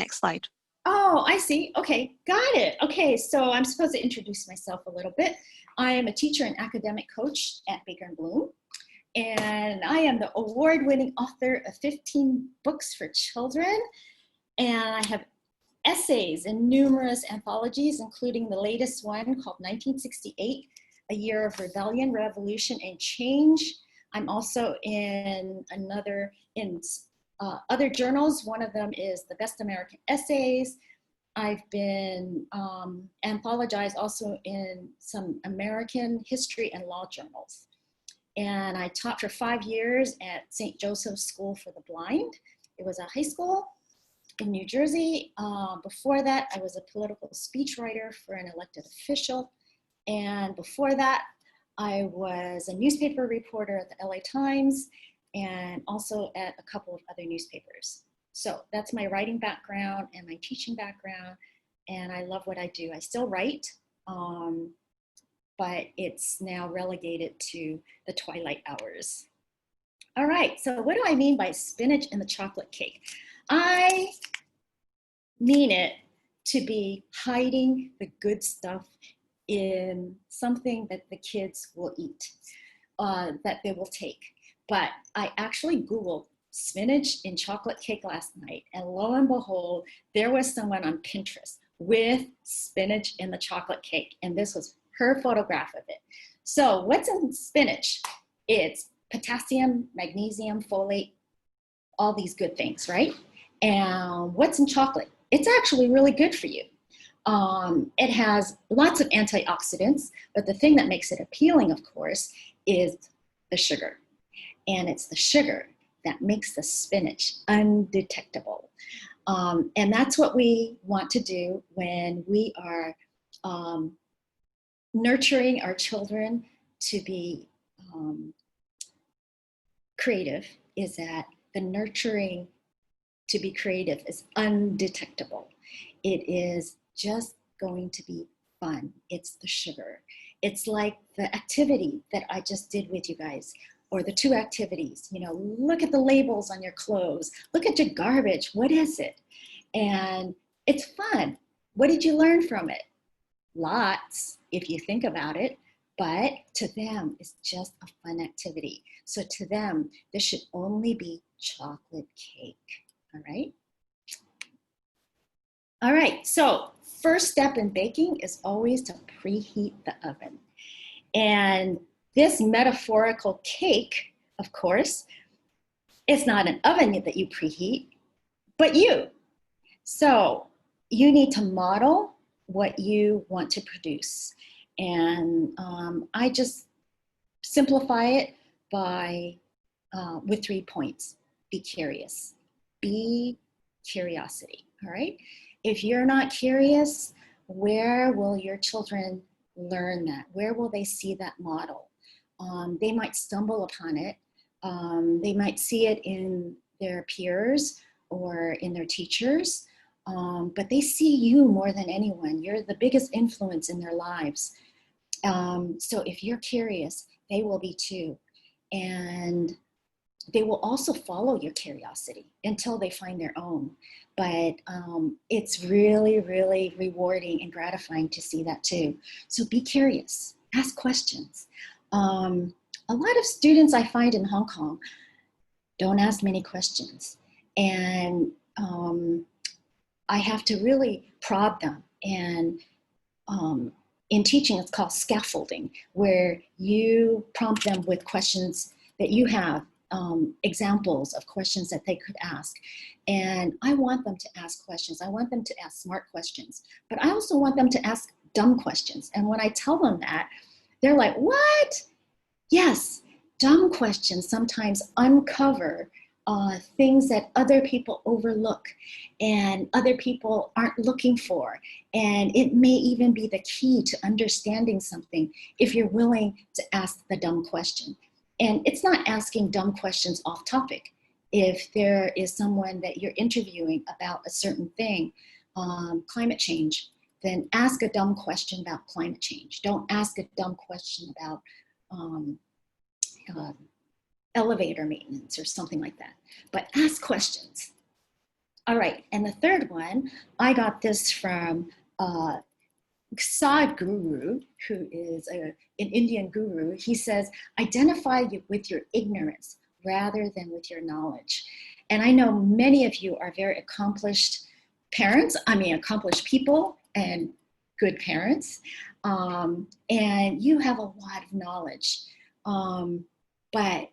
Next slide. Oh, I see. Okay, got it. Okay, so I'm supposed to introduce myself a little bit. I am a teacher and academic coach at Baker & Bloom, and I am the award-winning author of 15 books for children, and I have essays in numerous anthologies, including the latest one called 1968, A Year of Rebellion, Revolution, and Change. I'm also in other journals. One of them is the Best American Essays. I've been anthologized also in some American history and law journals. And I taught for 5 years at St. Joseph's School for the Blind. It was a high school in New Jersey. Before that, I was a political speechwriter for an elected official. And before that, I was a newspaper reporter at the LA Times and also at a couple of other newspapers. So that's my writing background and my teaching background, and I love what I do. I still write, but it's now relegated to the twilight hours. All right, so what do I mean by spinach in the chocolate cake? I mean it to be hiding the good stuff in something that the kids will eat, that they will take. But I actually Googled spinach in chocolate cake last night, and lo and behold, there was someone on Pinterest with spinach in the chocolate cake, and this was her photograph of it. So what's in spinach? It's potassium, magnesium, folate, all these good things, right? And what's in chocolate? It's actually really good for you. It has lots of antioxidants, but the thing that makes it appealing, of course, is the sugar. And it's the sugar that makes the spinach undetectable. And that's what we want to do when we are nurturing our children to be creative, is that the nurturing to be creative is undetectable. It is just going to be fun. It's the sugar. It's like the activity that I just did with you guys, or the 2 activities. You know, look at the labels on your clothes. Look at your garbage. What is it? And it's fun. What did you learn from it? Lots, if you think about it. But to them, it's just a fun activity. So to them, this should only be chocolate cake. All right? All right, so first step in baking is always to preheat the oven. And this metaphorical cake, of course, it's not an oven that you preheat, but you. So you need to model what you want to produce. And I just simplify it by with 3 points. Be curious. Be curiosity, all right? If you're not curious, where will your children learn that? Where will they see that model? They might stumble upon it. They might see it in their peers or in their teachers, but they see you more than anyone. You're the biggest influence in their lives. So if you're curious, they will be too. And they will also follow your curiosity until they find their own. But it's really, really rewarding and gratifying to see that too. So be curious, ask questions. A lot of students I find in Hong Kong don't ask many questions. And I have to really prod them. And in teaching, it's called scaffolding, where you prompt them with questions that you have, examples of questions that they could ask. And I want them to ask questions. I want them to ask smart questions, but I also want them to ask dumb questions. And when I tell them that, they're like, what? Yes, dumb questions sometimes uncover things that other people overlook and other people aren't looking for. And it may even be the key to understanding something if you're willing to ask the dumb question. And it's not asking dumb questions off topic. If there is someone that you're interviewing about a certain thing, climate change, then ask a dumb question about climate change. Don't ask a dumb question about elevator maintenance or something like that. But ask questions. All right, and the third one, I got this from Sadhguru, who is an Indian guru. He says, identify with your ignorance rather than with your knowledge. And I know many of you are very accomplished parents, accomplished people and good parents. And you have a lot of knowledge. But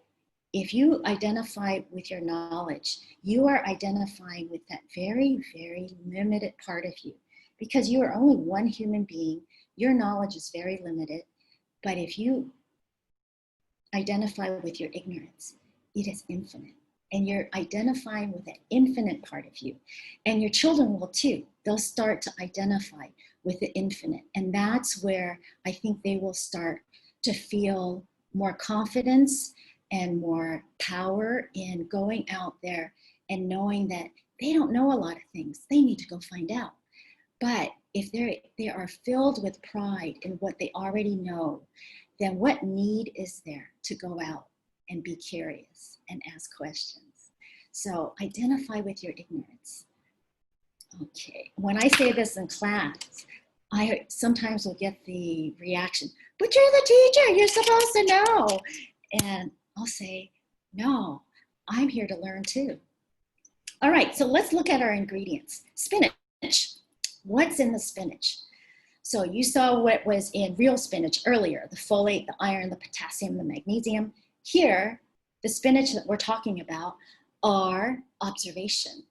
if you identify with your knowledge, you are identifying with that very, very limited part of you, because you are only one human being. Your knowledge is very limited. But if you identify with your ignorance, it is infinite. And you're identifying with that infinite part of you. And your children will too. They'll start to identify with the infinite. And that's where I think they will start to feel more confidence and more power in going out there and knowing that they don't know a lot of things. They need to go find out. But if they are filled with pride in what they already know, then what need is there to go out and be curious and ask questions? So identify with your ignorance. Okay, when I say this in class, I sometimes will get the reaction, but you're the teacher, you're supposed to know. And I'll say, no, I'm here to learn too. All right, so let's look at our ingredients. Spinach. What's in the spinach? So you saw what was in real spinach earlier, the folate, the iron, the potassium, the magnesium. Here, the spinach that we're talking about are observation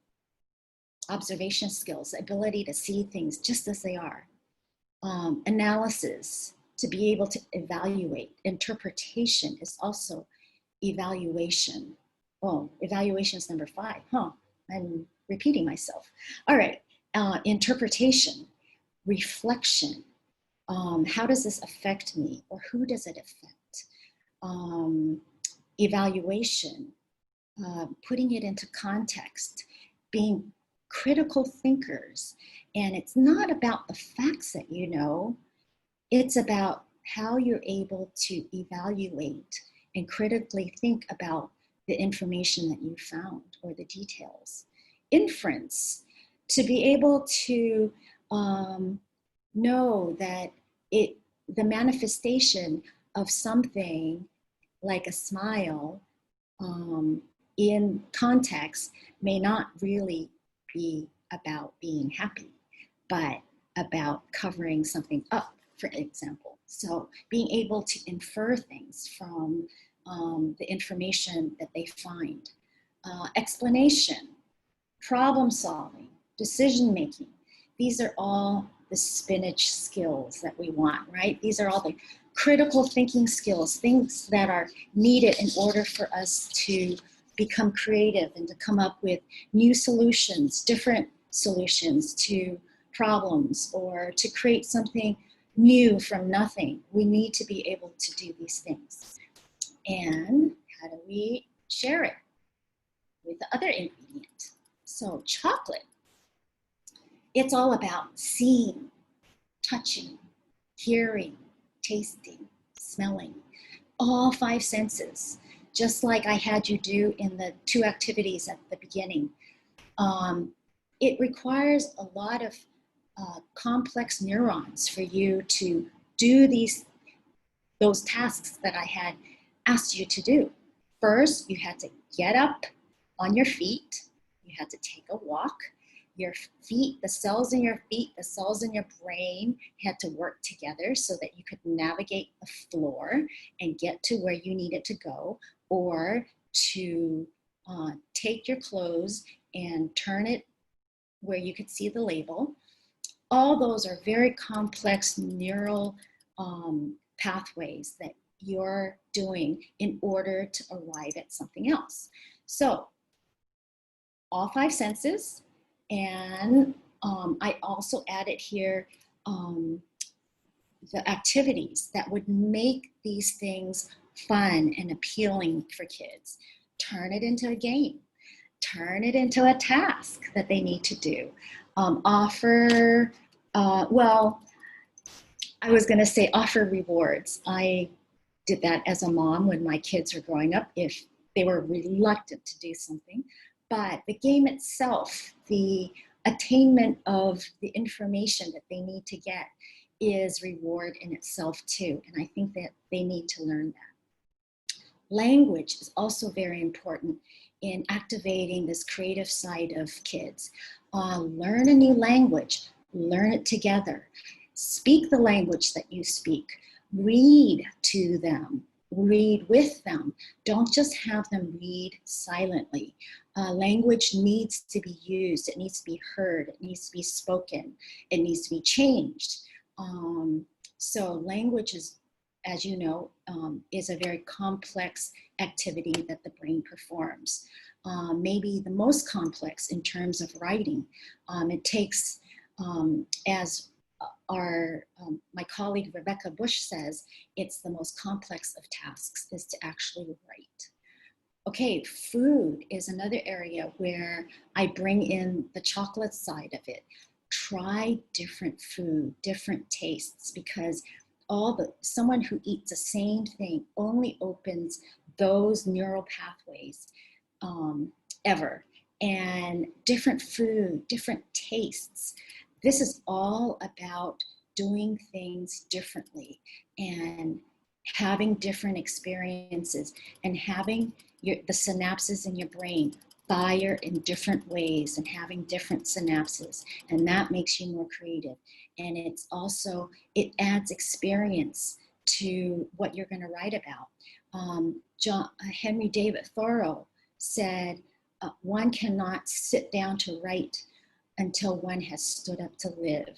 skills, the ability to see things just as they are. Analysis, to be able to evaluate. Interpretation is also evaluation. Oh, evaluation is number 5, huh? I'm repeating myself. All right, interpretation, reflection. How does this affect me, or who does it affect? Evaluation, putting it into context, being critical thinkers. And it's not about the facts that you know, it's about how you're able to evaluate and critically think about the information that you found or the details. Inference, to be able to know that the manifestation of something like a smile in context may not really be about being happy, but about covering something up, for example. So being able to infer things from the information that they find. Explanation, problem solving, decision making. These are all the spinach skills that we want, right? These are all the critical thinking skills, things that are needed in order for us to become creative and to come up with new solutions, different solutions to problems, or to create something new from nothing. We need to be able to do these things. And how do we share it with the other ingredient? So chocolate, it's all about seeing, touching, hearing, tasting, smelling, all 5 senses, just like I had you do in the 2 activities at the beginning. It requires a lot of complex neurons for you to do those tasks that I had asked you to do. First, you had to get up on your feet. You had to take a walk. Your feet, the cells in your feet, the cells in your brain had to work together so that you could navigate the floor and get to where you needed to go, or to take your clothes and turn it where you could see the label. All those are very complex neural pathways that you're doing in order to arrive at something else. So all 5 senses, and I also added here the activities that would make these things fun and appealing for kids. Turn it into a game. Turn it into a task that they need to do. Offer, well, I was going to say offer rewards. I did that as a mom when my kids were growing up. If they were reluctant to do something, but the game itself, the attainment of the information that they need to get is reward in itself too. And I think that they need to learn that. Language is also very important in activating this creative side of kids. Learn a new language, learn it together. Speak the language that you speak. Read to them, read with them. Don't just have them read silently. Language needs to be used, it needs to be heard, it needs to be spoken, it needs to be changed. So language is, as you know, is a very complex activity that the brain performs. Maybe the most complex in terms of writing. It takes, as my colleague Rebecca Bush says, it's the most complex of tasks is to actually write. Okay, food is another area where I bring in the chocolate side of it. Try different food, different tastes, because someone who eats the same thing only opens those neural pathways ever. And different food, different tastes. This is all about doing things differently and having different experiences and having the synapses in your brain fire in different ways and having different synapses, and that makes you more creative. And it's also, it adds experience to what you're going to write about. Henry David Thoreau said, one cannot sit down to write until one has stood up to live.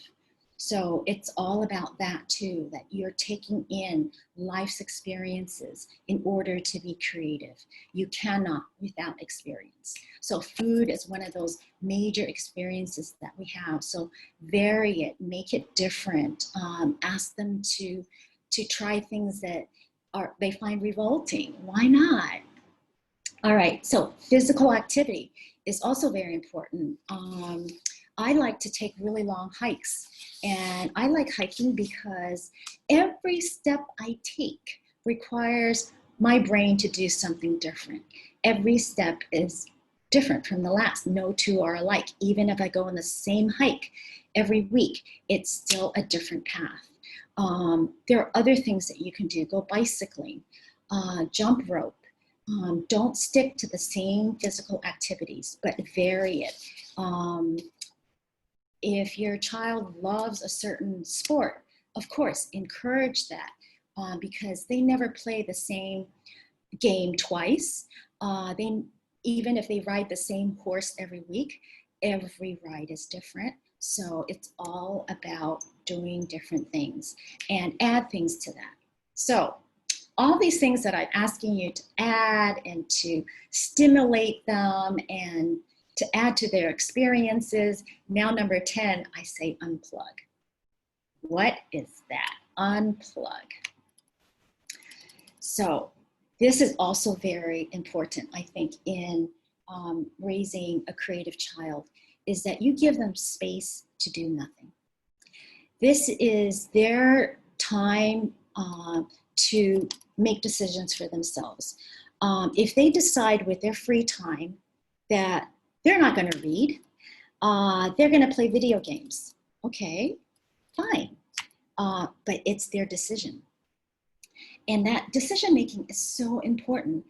So it's all about that too, that you're taking in life's experiences in order to be creative. You cannot without experience. So food is one of those major experiences that we have. So vary it, make it different. Ask them to try things that they find revolting. Why not? All right, so physical activity is also very important. I like to take really long hikes, and I like hiking because every step I take requires my brain to do something different. Every step is different from the last. No two are alike. Even if I go on the same hike every week, it's still a different path. There are other things that you can do. Go bicycling, jump rope. Don't stick to the same physical activities, but vary it. If your child loves a certain sport, of course, encourage that because they never play the same game twice. Even if they ride the same horse every week, every ride is different. So it's all about doing different things and add things to that. So all these things that I'm asking you to add and to stimulate them and to add to their experiences. Now, number 10, I say unplug. What is that? Unplug. So this is also very important, I think, in raising a creative child, is that you give them space to do nothing. This is their time to make decisions for themselves. If they decide with their free time that they're not going to read, they're going to play video games. Okay, fine, but it's their decision. And that decision making is so important.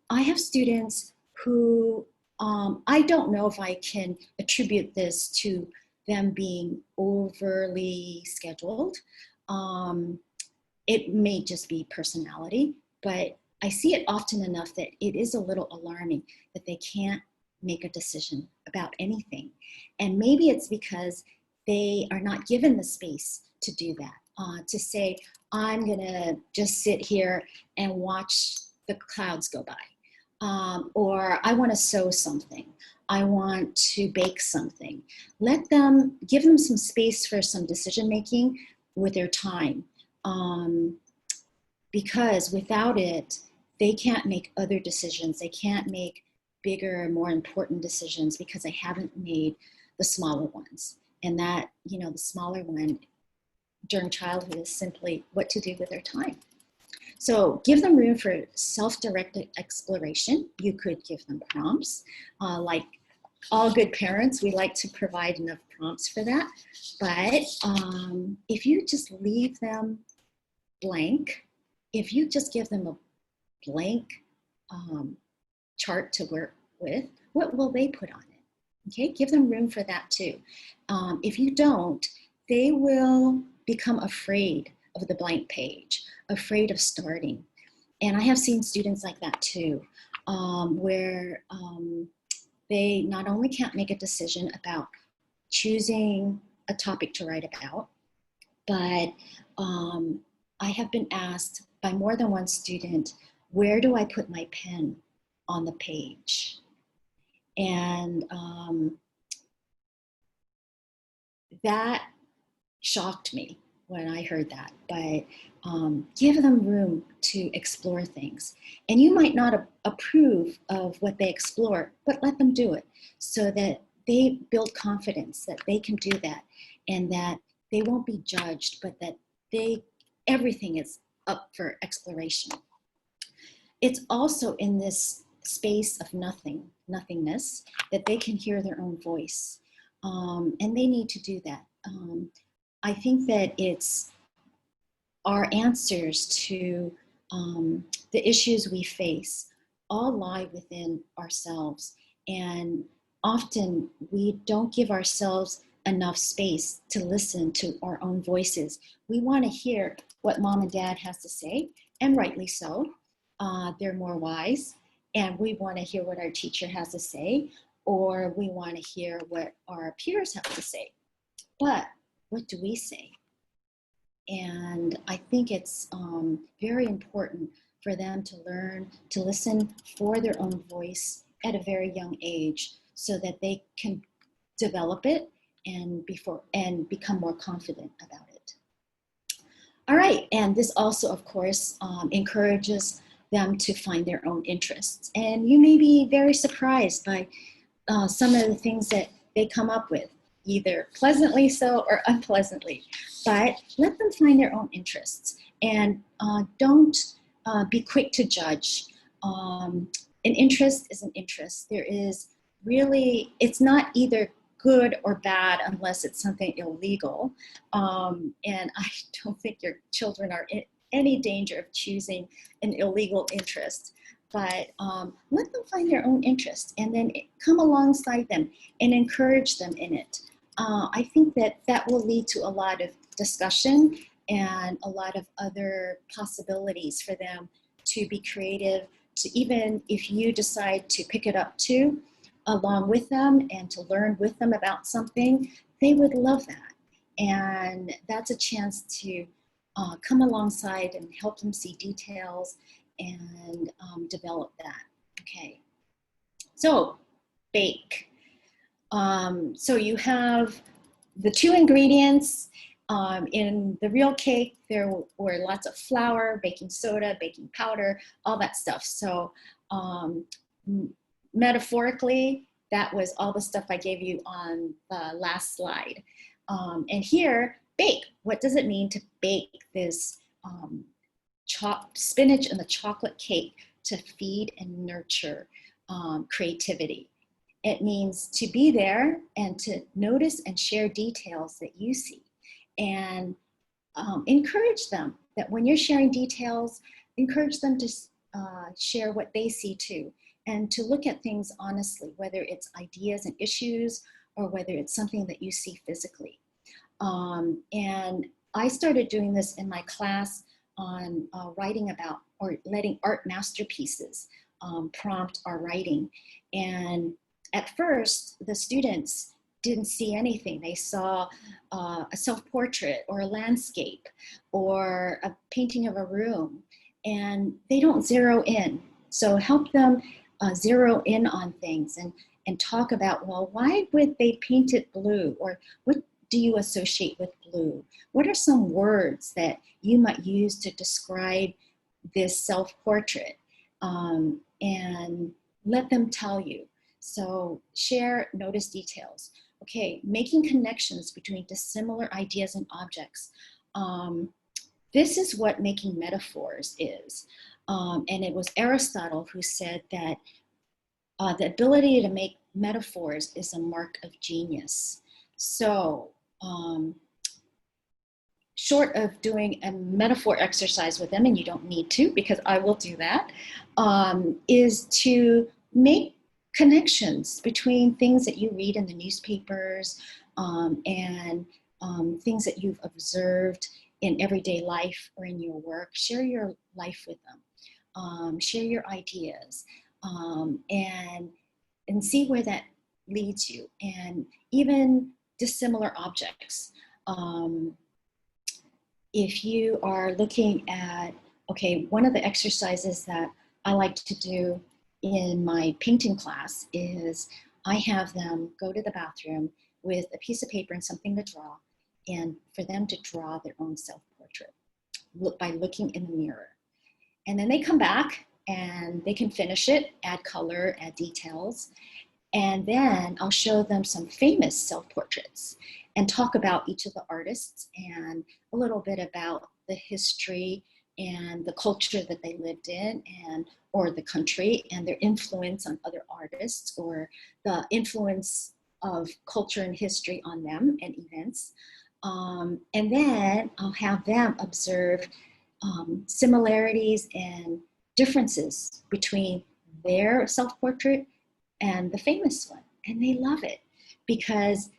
I have students who, I don't know if I can attribute this to them being overly scheduled. It may just be personality, but I see it often enough that it is a little alarming that they can't make a decision about anything. And maybe it's because they are not given the space to do that, to say, I'm gonna just sit here and watch the clouds go by. Or I wanna sew something. I want to bake something. Give them some space for some decision making with their time. Because without it, they can't make other decisions. They can't make bigger, more important decisions because they haven't made the smaller ones. And that, the smaller one during childhood is simply what to do with their time. So give them room for self-directed exploration. You could give them prompts. Like all good parents, we like to provide enough prompts for that. But if you just leave them blank, if you just give them a blank chart to work with, what will they put on it? Okay, give them room for that too. If you don't, they will become afraid of the blank page, afraid of starting. And I have seen students like that too, where they not only can't make a decision about choosing a topic to write about, but I have been asked by more than one student, where do I put my pen on the page? And that shocked me when I heard that, but give them room to explore things. And you might not approve of what they explore, but let them do it so that they build confidence that they can do that and that they won't be judged, but that everything is up for exploration. It's also in this space of nothingness, that they can hear their own voice. And they need to do that. I think that it's our answers to the issues we face all lie within ourselves. And often we don't give ourselves enough space to listen to our own voices. We want to hear what mom and dad has to say, and rightly so. They're more wise, and we want to hear what our teacher has to say, or we want to hear what our peers have to say. But what do we say? And I think it's very important for them to learn to listen for their own voice at a very young age so that they can develop it and become more confident about it. All right, and this also, of course, encourages them to find their own interests. And you may be very surprised by some of the things that they come up with, either pleasantly so or unpleasantly. But let them find their own interests, and don't be quick to judge. An interest is an interest. There is really, it's not either good or bad unless it's something illegal. And I don't think your children are in any danger of choosing an illegal interest. But let them find their own interest and then come alongside them and encourage them in it. I think that will lead to a lot of discussion and a lot of other possibilities for them to be creative, to even if you decide to pick it up too, along with them and to learn with them about something, they would love that. And that's a chance to come alongside and help them see details and develop that. Okay, so bake. So you have the two ingredients. In the real cake, there were lots of flour, baking soda, baking powder, all that stuff. So metaphorically, that was all the stuff I gave you on the last slide. And here, bake. What does it mean to bake this spinach and the chocolate cake to feed and nurture creativity? It means to be there and to notice and share details that you see, and encourage them that when you're sharing details, encourage them to share what they see too, and to look at things honestly, whether it's ideas and issues or whether it's something that you see physically. And I started doing this in my class on writing about or letting art masterpieces prompt our writing. And at first, the students didn't see anything. They saw a self-portrait or a landscape or a painting of a room, and they don't zero in. So help them zero in on things and talk about, well, why would they paint it blue? Or what do you associate with blue? What are some words that you might use to describe this self-portrait? And let them tell you. So share, notice details. Okay, making connections between dissimilar ideas and objects. this is what making metaphors is. And it was Aristotle who said that the ability to make metaphors is a mark of genius. So, short of doing a metaphor exercise with them, and you don't need to because I will do that, is to make connections between things that you read in the newspapers and things that you've observed in everyday life or in your work. Share your life with them. Share your ideas and see where that leads you. And even dissimilar objects. If you are looking at, okay, one of the exercises that I like to do in my painting class is I have them go to the bathroom with a piece of paper and something to draw, and for them to draw their own self-portrait by looking in the mirror. And then they come back and they can finish it, add color, add details, and then I'll show them some famous self-portraits and talk about each of the artists and a little bit about the history and the culture that they lived in, and or the country and their influence on other artists, or the influence of culture and history on them and events. And then I'll have them observe similarities and differences between their self-portrait and the famous one. And they love it because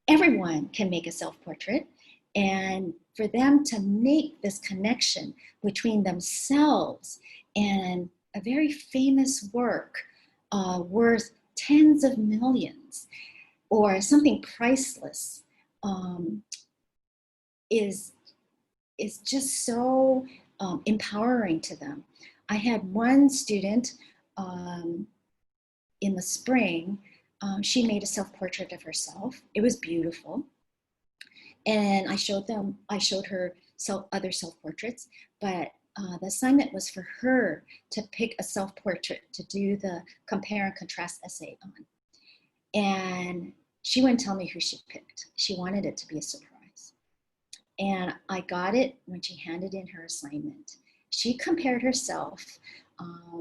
everyone can make a self-portrait, and for them to make this connection between themselves and a very famous work worth tens of millions or something priceless is just so empowering to them. I had one student in the spring. She made a self-portrait of herself. It was beautiful. And I showed her other self-portraits, but the assignment was for her to pick a self-portrait to do the compare and contrast essay on. And she wouldn't tell me who she picked. She wanted it to be a surprise. And I got it when she handed in her assignment. She compared herself, I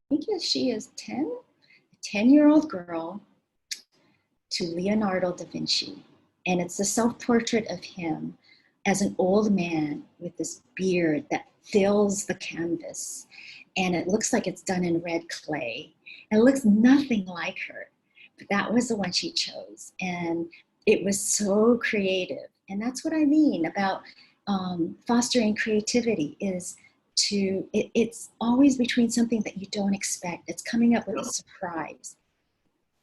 think she is 10-year-old girl, to Leonardo da Vinci. And it's a self-portrait of him as an old man with this beard that fills the canvas. And it looks like it's done in red clay. And it looks nothing like her. But that was the one she chose. And it was so creative. And that's what I mean about fostering creativity is it's always between something that you don't expect. It's coming up with a surprise.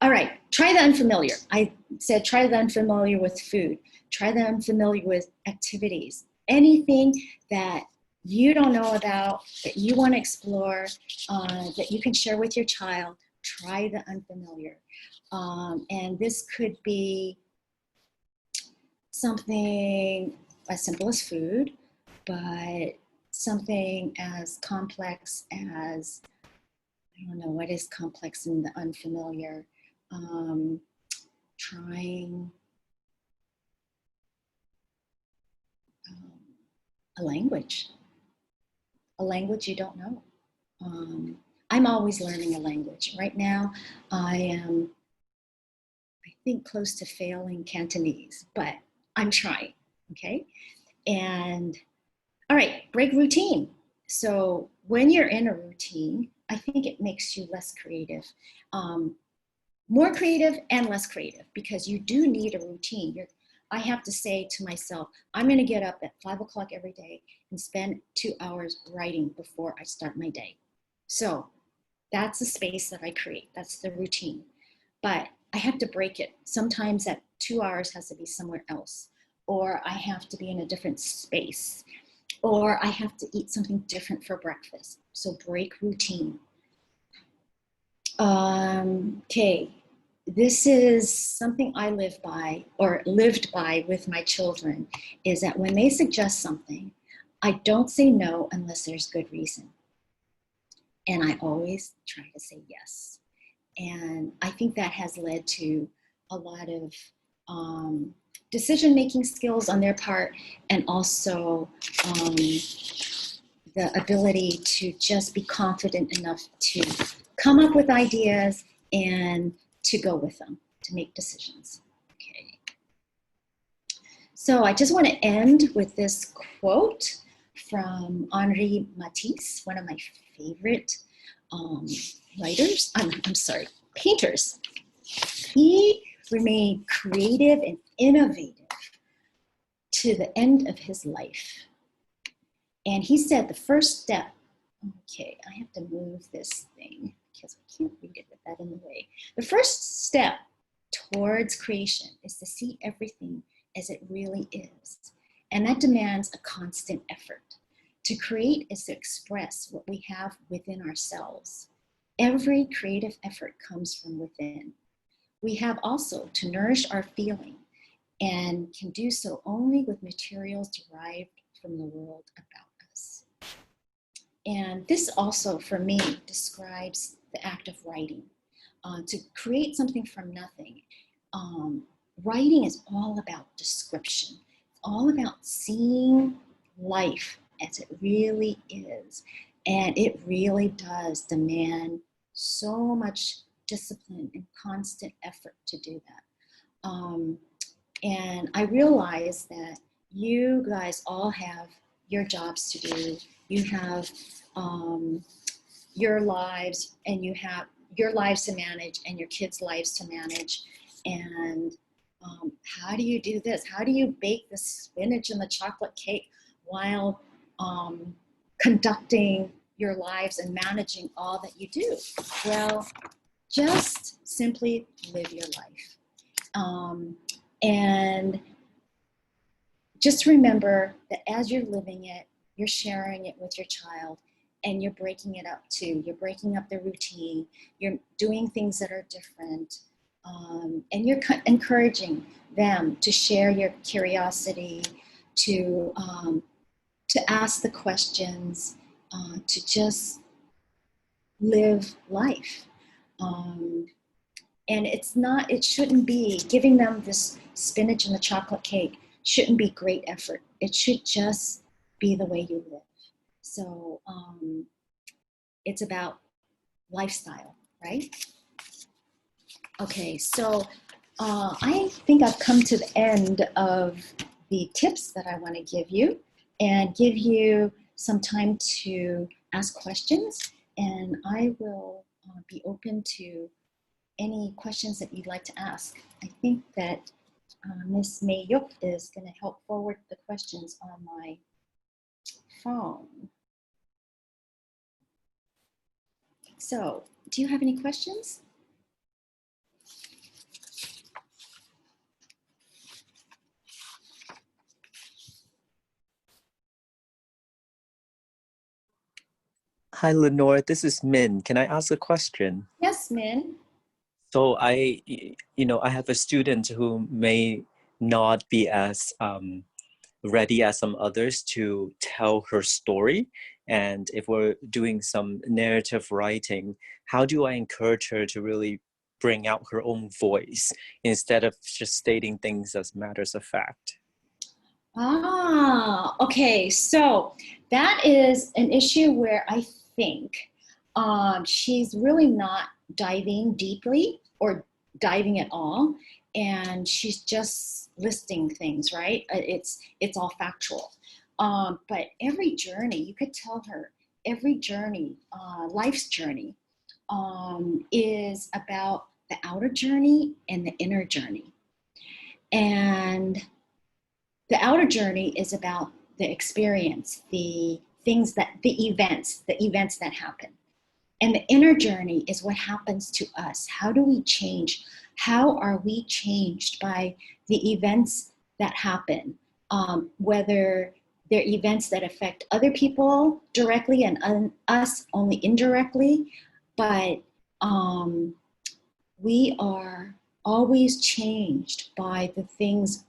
All right, try the unfamiliar. I said try the unfamiliar with food. Try the unfamiliar with activities. Anything that you don't know about, that you want to explore, that you can share with your child, try the unfamiliar. And this could be something as simple as food, but something as complex as, I don't know, what is complex in the unfamiliar? Trying a language you don't know. I'm always learning a language. Right now, I am, I think, close to failing Cantonese, but I'm trying, okay? And all right, break routine. So when you're in a routine, I think it makes you less creative. More creative and less creative, because you do need a routine. I have to say to myself, I'm going to get up at 5 o'clock every day and spend 2 hours writing before I start my day. So that's the space that I create. That's the routine. But I have to break it. Sometimes that 2 hours has to be somewhere else, or I have to be in a different space, or I have to eat something different for breakfast. So break routine. Okay, this is something I live by, or lived by with my children, is that when they suggest something, I don't say no unless there's good reason. And I always try to say yes. And I think that has led to a lot of decision-making skills on their part, and also the ability to just be confident enough to come up with ideas and to go with them, to make decisions. Okay. So I just want to end with this quote from Henri Matisse, one of my favorite painters. He remained creative and innovative to the end of his life. And he said the first step, okay, I have to move this thing because I can't read it with that in the way. The first step towards creation is to see everything as it really is. And that demands a constant effort. To create is to express what we have within ourselves. Every creative effort comes from within. We have also to nourish our feeling, and can do so only with materials derived from the world about us. And this also, for me, describes the act of writing. To create something from nothing. Writing is all about description. It's all about seeing life as it really is. And it really does demand so much discipline and constant effort to do that. And I realize that you guys all have your jobs to do. You have your lives, and you have your lives to manage and your kids' lives to manage. And how do you do this? How do you bake the spinach and the chocolate cake while conducting your lives and managing all that you do? Well, just simply live your life. And just remember that as you're living it, you're sharing it with your child, and you're breaking it up too. You're breaking up the routine. You're doing things that are different. And you're encouraging them to share your curiosity, to ask the questions, to just live life. And it shouldn't be, giving them this spinach and the chocolate cake shouldn't be great effort. It should just be the way you live. So it's about lifestyle, right? Okay, so I think I've come to the end of the tips that I want to give you, and give you some time to ask questions, and I will be open to any questions that you'd like to ask. I think that Ms. May Yuk is going to help forward the questions on my phone. So, do you have any questions? Hi, Lenore. This is Min. Can I ask a question? Yes, Min. So I have a student who may not be as ready as some others to tell her story. And if we're doing some narrative writing, how do I encourage her to really bring out her own voice instead of just stating things as matters of fact? Okay. So that is an issue where I think she's really not diving deeply or diving at all, and she's just listing things, right? It's all factual. But every journey, you could tell her, every journey, life's journey, is about the outer journey and the inner journey. And the outer journey is about the experience, the events that happen. And the inner journey is what happens to us. How do we change? How are we changed by the events that happen? Whether they're events that affect other people directly and us only indirectly, but we are always changed by the things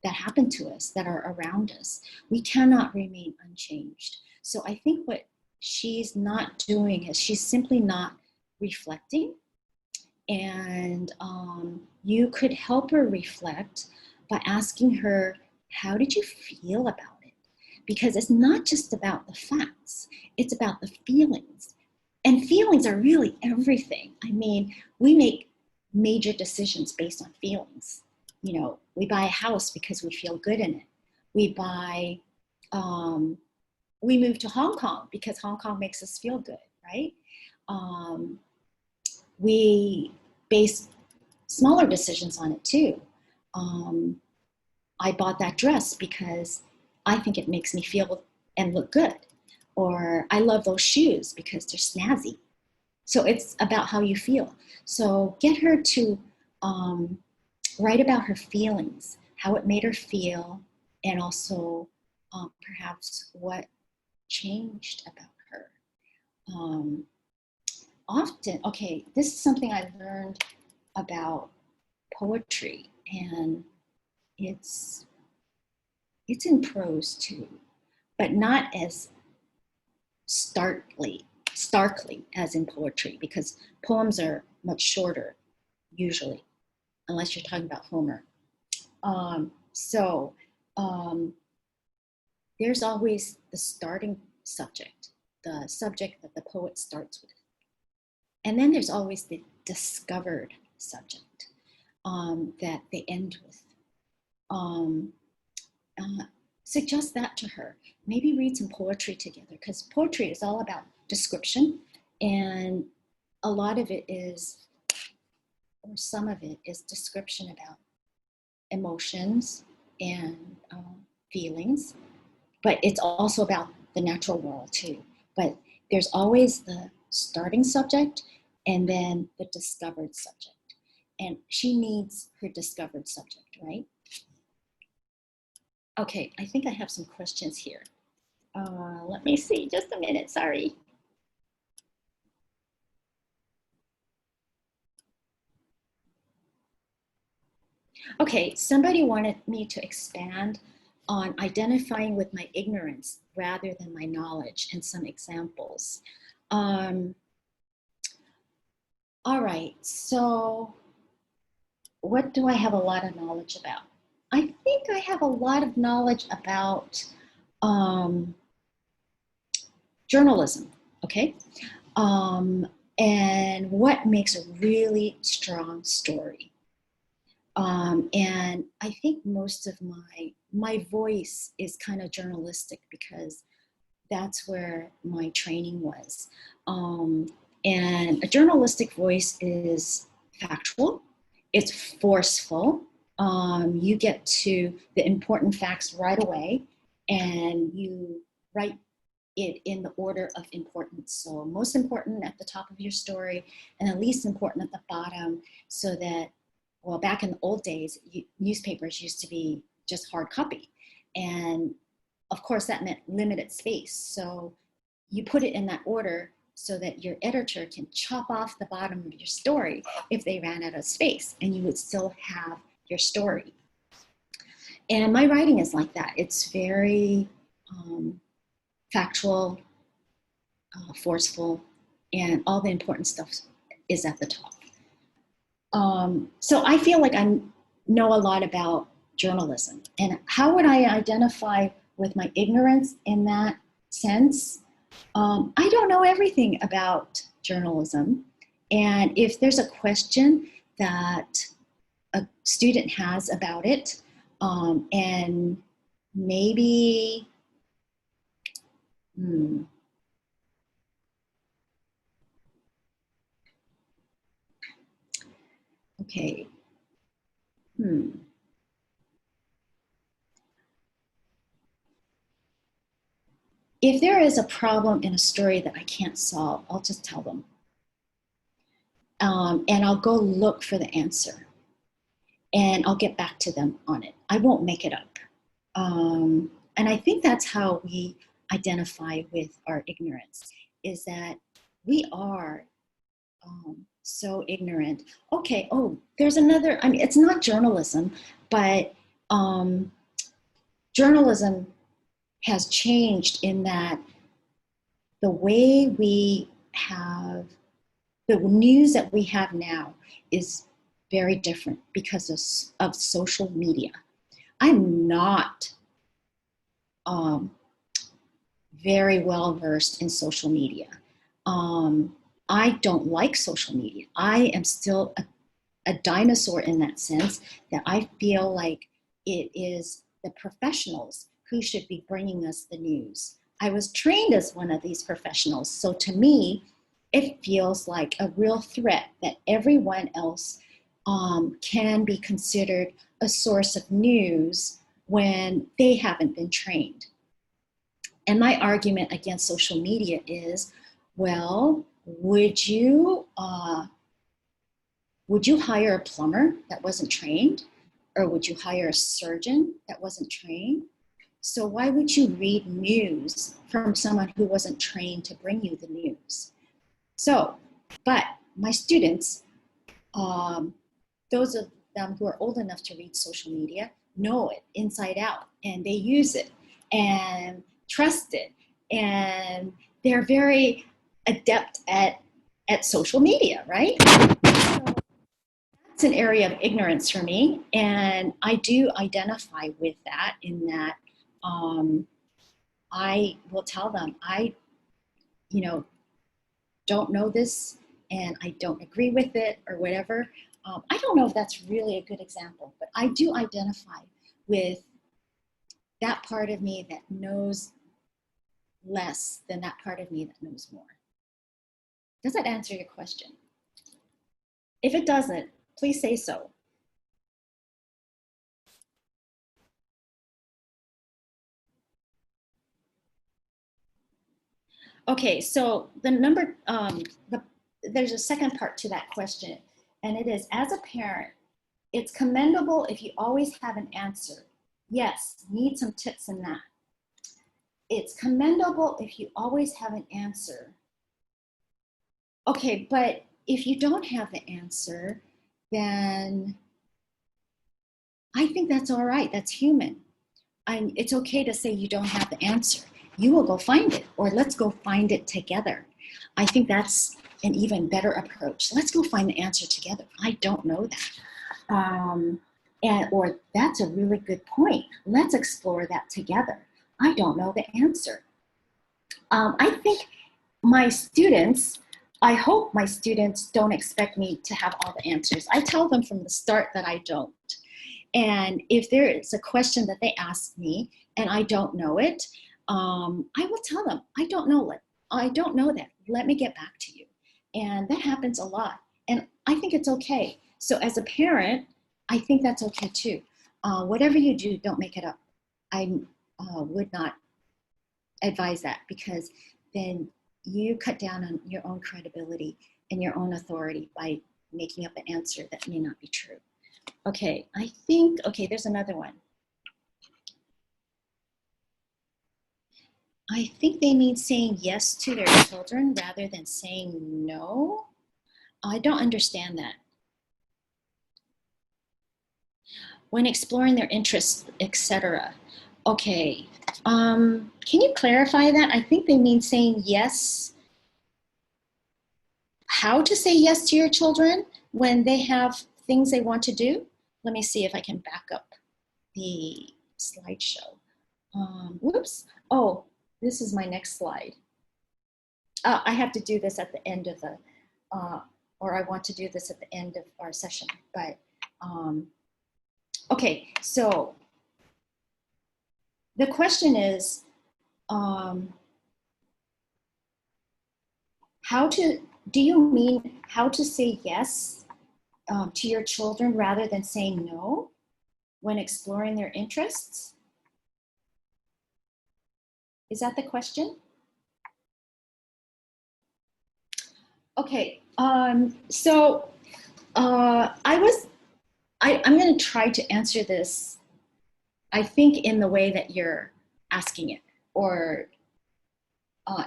that happen to us, that are around us. We cannot remain unchanged. So I think what she's not doing is she's simply not reflecting. And you could help her reflect by asking her, how did you feel about it? Because it's not just about the facts, it's about the feelings. And feelings are really everything. I mean, we make major decisions based on feelings. You know, we buy a house because we feel good in it. We buy, we move to Hong Kong because Hong Kong makes us feel good, right? We base smaller decisions on it too. I bought that dress because I think it makes me feel and look good. Or I love those shoes because they're snazzy. So it's about how you feel. So get her to write about her feelings, how it made her feel, and also perhaps what changed about her. Often, okay, this is something I learned about poetry, and it's in prose too, but not as starkly as in poetry, because poems are much shorter usually, unless you're talking about Homer. So there's always the starting subject, the subject that the poet starts with. And then there's always the discovered subject that they end with. Suggest that to her. Maybe read some poetry together, because poetry is all about description, and a lot of it is, or some of it is, description about emotions and feelings, but it's also about the natural world too. But there's always the starting subject and then the discovered subject. And she needs her discovered subject, right? Okay, I think I have some questions here. Let me see, just a minute, sorry. Okay, somebody wanted me to expand on identifying with my ignorance rather than my knowledge, and some examples. All right, so what do I have a lot of knowledge about? I think I have a lot of knowledge about journalism, okay? And what makes a really strong story. And I think most of my voice is kind of journalistic, because that's where my training was. And a journalistic voice is factual, it's forceful. You get to the important facts right away, and you write it in the order of importance. So most important at the top of your story, and the least important at the bottom, so that, well, back in the old days, newspapers used to be just hard copy. And of course that meant limited space. So you put it in that order so that your editor can chop off the bottom of your story if they ran out of space, and you would still have your story. And my writing is like that. It's very factual, forceful, and all the important stuff is at the top. So I feel like I know a lot about journalism. And how would I identify with my ignorance in that sense? I don't know everything about journalism. And if there's a question that a student has about it, and maybe, okay, If there is a problem in a story that I can't solve, I'll just tell them. And I'll go look for the answer. And I'll get back to them on it. I won't make it up. And I think that's how we identify with our ignorance, is that we are so ignorant. Okay, oh, there's another, I mean, it's not journalism, but journalism has changed in that the way we have, the news that we have now is very different because of social media. I'm not very well versed in social media. I don't like social media. I am still a dinosaur in that sense, that I feel like it is the professionals who should be bringing us the news. I was trained as one of these professionals. So to me, it feels like a real threat that everyone else can be considered a source of news when they haven't been trained. And my argument against social media is, well, would you hire a plumber that wasn't trained? Or would you hire a surgeon that wasn't trained? So why would you read news from someone who wasn't trained to bring you the news? So, but my students, those of them who are old enough to read social media, know it inside out, and they use it and trust it, and they're very adept at social media, right? So it's an area of ignorance for me, and I do identify with that, in that I will tell them, I, don't know this, and I don't agree with it, or whatever. I don't know if that's really a good example, but I do identify with that part of me that knows less than that part of me that knows more. Does that answer your question? If it doesn't, please say so. Okay, so there's a second part to that question, and it is, as a parent, it's commendable if you always have an answer. Yes, need some tips in that. It's commendable if you always have an answer. Okay, but if you don't have the answer, then I think that's all right. That's human. It's okay to say you don't have the answer. You will go find it, or let's go find it together. I think that's an even better approach. Let's go find the answer together. I don't know that. Or that's a really good point. Let's explore that together. I don't know the answer. I think my students, I hope my students don't expect me to have all the answers. I tell them from the start that I don't. And if there is a question that they ask me and I don't know it, I will tell them, I don't know it. I don't know that. Let me get back to you. And that happens a lot. And I think it's okay. So as a parent, I think that's okay too. Whatever you do, don't make it up. I would not advise that, because then you cut down on your own credibility and your own authority by making up an answer that may not be true. Okay, okay, there's another one. I think they mean saying yes to their children rather than saying no. I don't understand that. When exploring their interests, etc. Okay, can you clarify that? I think they mean saying yes. How to say yes to your children when they have things they want to do? Let me see if I can back up the slideshow. Whoops. Oh, this is my next slide. I have to do this at the end of the, or I want to do this at the end of our session, but okay, so the question is, do you mean how to say yes to your children rather than saying no when exploring their interests? Is that the question? Okay, so I'm going to try to answer this, I think, in the way that you're asking it, or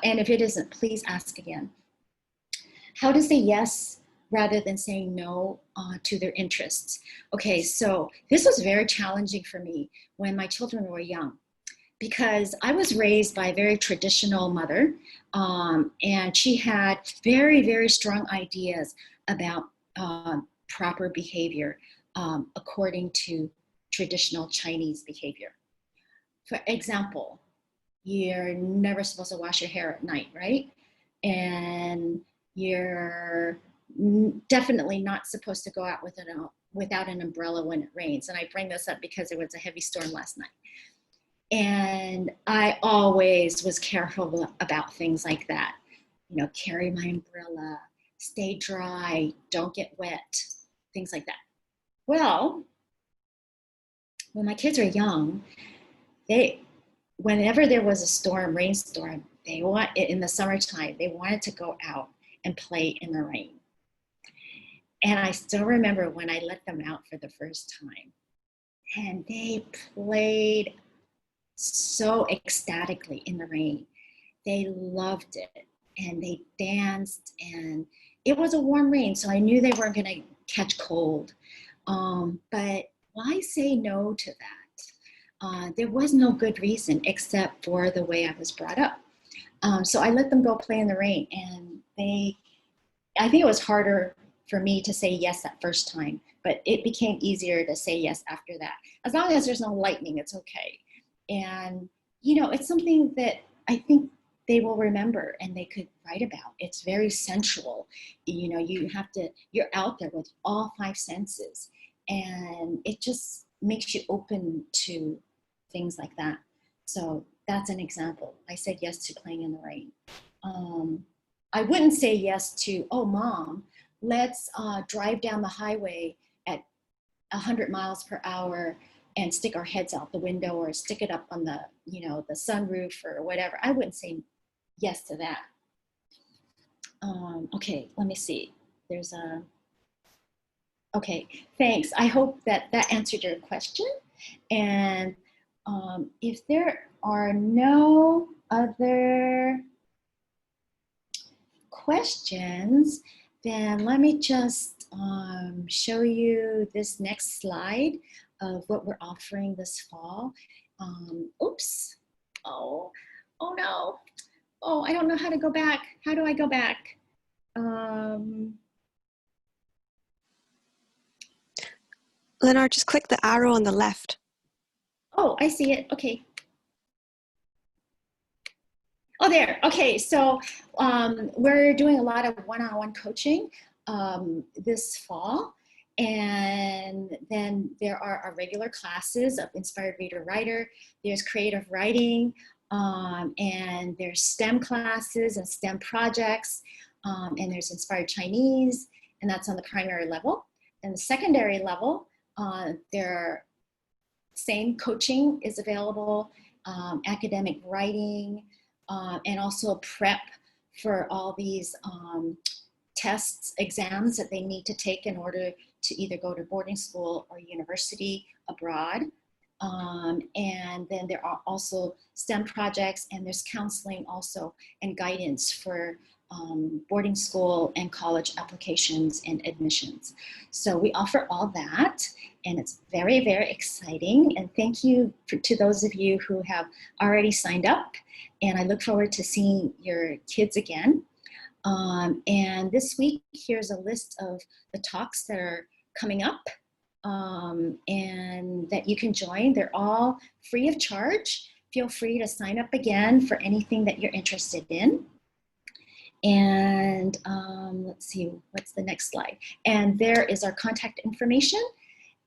and if it isn't, please ask again. How to say yes rather than saying no to their interests. Okay, so this was very challenging for me when my children were young, because I was raised by a very traditional mother, and she had very, very strong ideas about proper behavior according to traditional Chinese behavior. For example, you're never supposed to wash your hair at night, right? And you're definitely not supposed to go out without an umbrella when it rains. And I bring this up because there was a heavy storm last night. And I always was careful about things like that. You know, carry my umbrella, stay dry, don't get wet, things like that. Well, when my kids are young, whenever there was a storm, rainstorm, in the summertime, they wanted to go out and play in the rain. And I still remember when I let them out for the first time, and they played so ecstatically in the rain. They loved it, and they danced, and it was a warm rain, so I knew they weren't going to catch cold. But why say no to that? There was no good reason except for the way I was brought up. So I let them go play in the rain, and I think it was harder for me to say yes that first time, but it became easier to say yes after that. As long as there's no lightning, it's okay. And, you know, it's something that I think they will remember and they could write about. It's very sensual. You know, you're out there with all five senses, and it just makes you open to things like that. So that's an example. I said yes to playing in the rain. I wouldn't say yes to, oh, Mom, let's drive down the highway at 100 miles per hour and stick our heads out the window or stick it up on the, you know, the sunroof or whatever. I wouldn't say yes to that. Okay, let me see. Okay, thanks. I hope that answered your question. And if there are no other questions, then let me just show you this next slide of what we're offering this fall. Oops. Oh no. Oh, I don't know how to go back. How do I go back? Lenore, just click the arrow on the left. Oh, I see it. Okay. Oh, there. Okay, so we're doing a lot of one-on-one coaching this fall. And then there are our regular classes of Inspired Reader Writer. There's creative writing, and there's STEM classes and STEM projects, and there's Inspired Chinese, and that's on the primary level. And the secondary level, same coaching is available, academic writing, and also prep for all these tests, exams that they need to take in order to either go to boarding school or university abroad. And then there are also STEM projects, and there's counseling also and guidance for boarding school and college applications and admissions. So we offer all that, and it's very, very exciting. And thank you to those of you who have already signed up, and I look forward to seeing your kids again. And this week, here's a list of the talks that are coming up and that you can join. They're all free of charge. Feel free to sign up again for anything that you're interested in. And let's see, what's the next slide? And there is our contact information.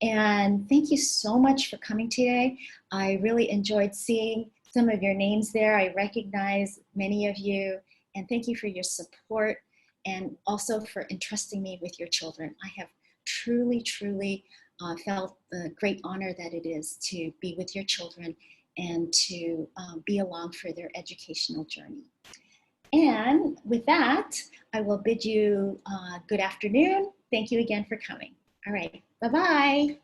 And thank you so much for coming today. I really enjoyed seeing some of your names there. I recognize many of you. And thank you for your support and also for entrusting me with your children. I have truly, truly felt the great honor that it is to be with your children and to be along for their educational journey. And with that, I will bid you good afternoon. Thank you again for coming. All right, bye-bye.